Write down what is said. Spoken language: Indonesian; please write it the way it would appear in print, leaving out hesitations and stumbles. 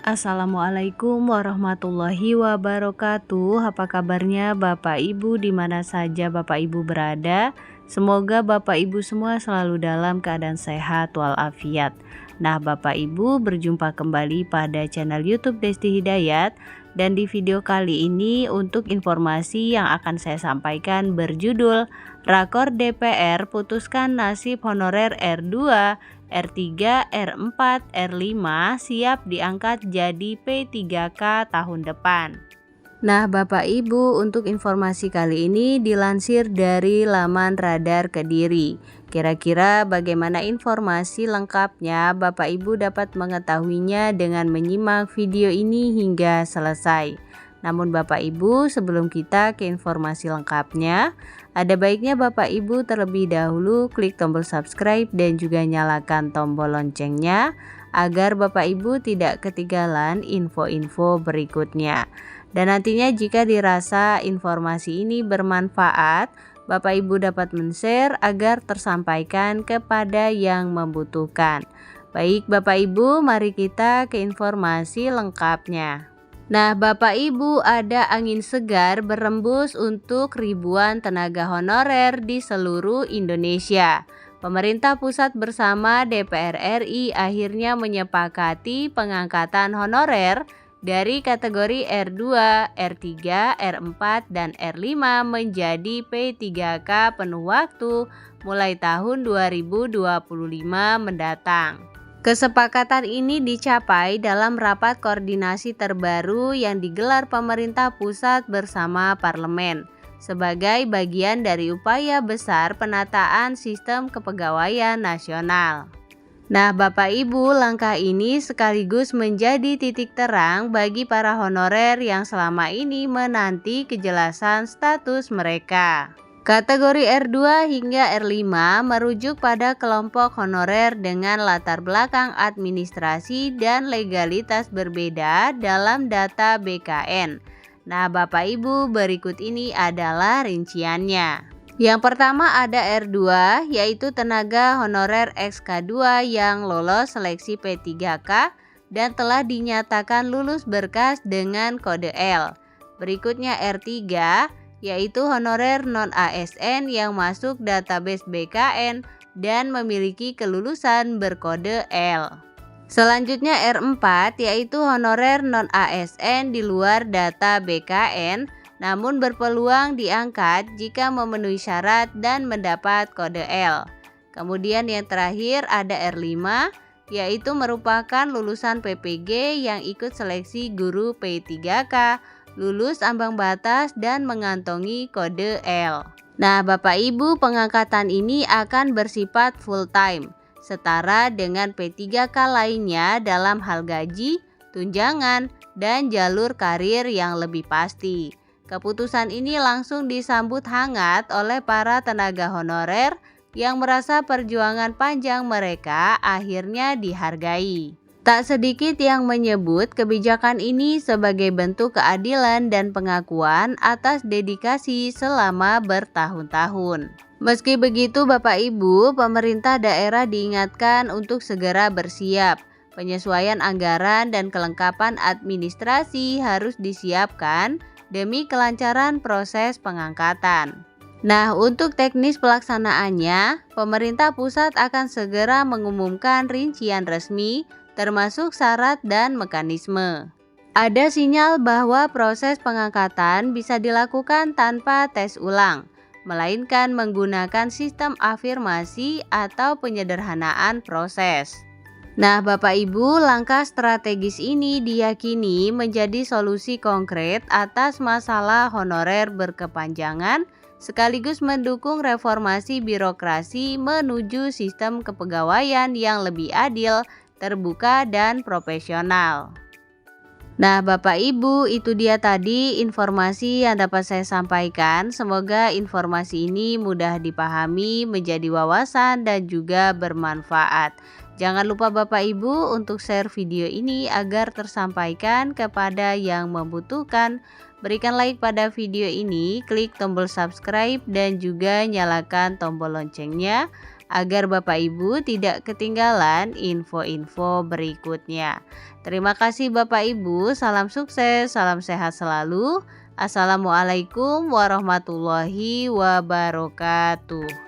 Assalamualaikum warahmatullahi wabarakatuh. Apa kabarnya Bapak Ibu di mana saja Bapak Ibu berada? Semoga Bapak Ibu semua selalu dalam keadaan sehat walafiat. Nah, Bapak Ibu berjumpa kembali pada channel YouTube Desti Hidayat, dan di video kali ini untuk informasi yang akan saya sampaikan berjudul Rakor DPR putuskan nasib honorer R2, R3, R4, R5 siap diangkat jadi P3K tahun depan. Nah, Bapak Ibu, untuk informasi kali ini dilansir dari laman Radar Kediri. Kira-kira bagaimana informasi lengkapnya? Bapak Ibu dapat mengetahuinya dengan menyimak video ini hingga selesai. Namun Bapak Ibu, sebelum kita ke informasi lengkapnya, ada baiknya Bapak Ibu terlebih dahulu klik tombol subscribe dan juga nyalakan tombol loncengnya agar Bapak Ibu tidak ketinggalan info-info berikutnya. Dan nantinya jika dirasa informasi ini bermanfaat, Bapak Ibu dapat men-share agar tersampaikan kepada yang membutuhkan. Baik Bapak Ibu, mari kita ke informasi lengkapnya. Nah, Bapak Ibu, ada angin segar berembus untuk ribuan tenaga honorer di seluruh Indonesia. Pemerintah pusat bersama DPR RI akhirnya menyepakati pengangkatan honorer dari kategori R2, R3, R4, dan R5 menjadi P3K penuh waktu mulai tahun 2025 mendatang. Kesepakatan ini dicapai dalam rapat koordinasi terbaru yang digelar pemerintah pusat bersama parlemen sebagai bagian dari upaya besar penataan sistem kepegawaian nasional. Nah, Bapak Ibu, langkah ini sekaligus menjadi titik terang bagi para honorer yang selama ini menanti kejelasan status mereka. Kategori R2 hingga R5 merujuk pada kelompok honorer dengan latar belakang administrasi dan legalitas berbeda dalam data BKN. Nah, Bapak Ibu, berikut ini adalah rinciannya. Yang pertama ada R2, yaitu tenaga honorer XK2 yang lolos seleksi P3K dan telah dinyatakan lulus berkas dengan kode L. Berikutnya R3, yaitu honorer non-ASN yang masuk database BKN dan memiliki kelulusan berkode L. Selanjutnya R4, yaitu honorer non-ASN di luar data BKN namun berpeluang diangkat jika memenuhi syarat dan mendapat kode L. Kemudian yang terakhir ada R5, yaitu merupakan lulusan PPG yang ikut seleksi guru P3K, lulus ambang batas dan mengantongi kode L. Nah, Bapak Ibu, pengangkatan ini akan bersifat full time, setara dengan P3K lainnya dalam hal gaji, tunjangan, dan jalur karir yang lebih pasti. Keputusan ini langsung disambut hangat oleh para tenaga honorer yang merasa perjuangan panjang mereka akhirnya dihargai. Tak sedikit yang menyebut kebijakan ini sebagai bentuk keadilan dan pengakuan atas dedikasi selama bertahun-tahun. Meski begitu Bapak Ibu, pemerintah daerah diingatkan untuk segera bersiap. Penyesuaian anggaran dan kelengkapan administrasi harus disiapkan demi kelancaran proses pengangkatan. Nah, untuk teknis pelaksanaannya, pemerintah pusat akan segera mengumumkan rincian resmi termasuk syarat dan mekanisme. Ada sinyal bahwa proses pengangkatan bisa dilakukan tanpa tes ulang, melainkan menggunakan sistem afirmasi atau penyederhanaan proses. Nah, Bapak Ibu, langkah strategis ini diyakini menjadi solusi konkret atas masalah honorer berkepanjangan, sekaligus mendukung reformasi birokrasi menuju sistem kepegawaian yang lebih adil, terbuka, dan profesional. Nah, Bapak Ibu, itu dia tadi informasi yang dapat saya sampaikan. Semoga informasi ini mudah dipahami, menjadi wawasan, dan juga bermanfaat. Jangan lupa Bapak Ibu untuk share video ini agar tersampaikan kepada yang membutuhkan. Berikan like pada video ini, klik tombol subscribe dan juga nyalakan tombol loncengnya agar Bapak Ibu tidak ketinggalan info-info berikutnya. Terima kasih Bapak Ibu, salam sukses, salam sehat selalu. Assalamualaikum warahmatullahi wabarakatuh.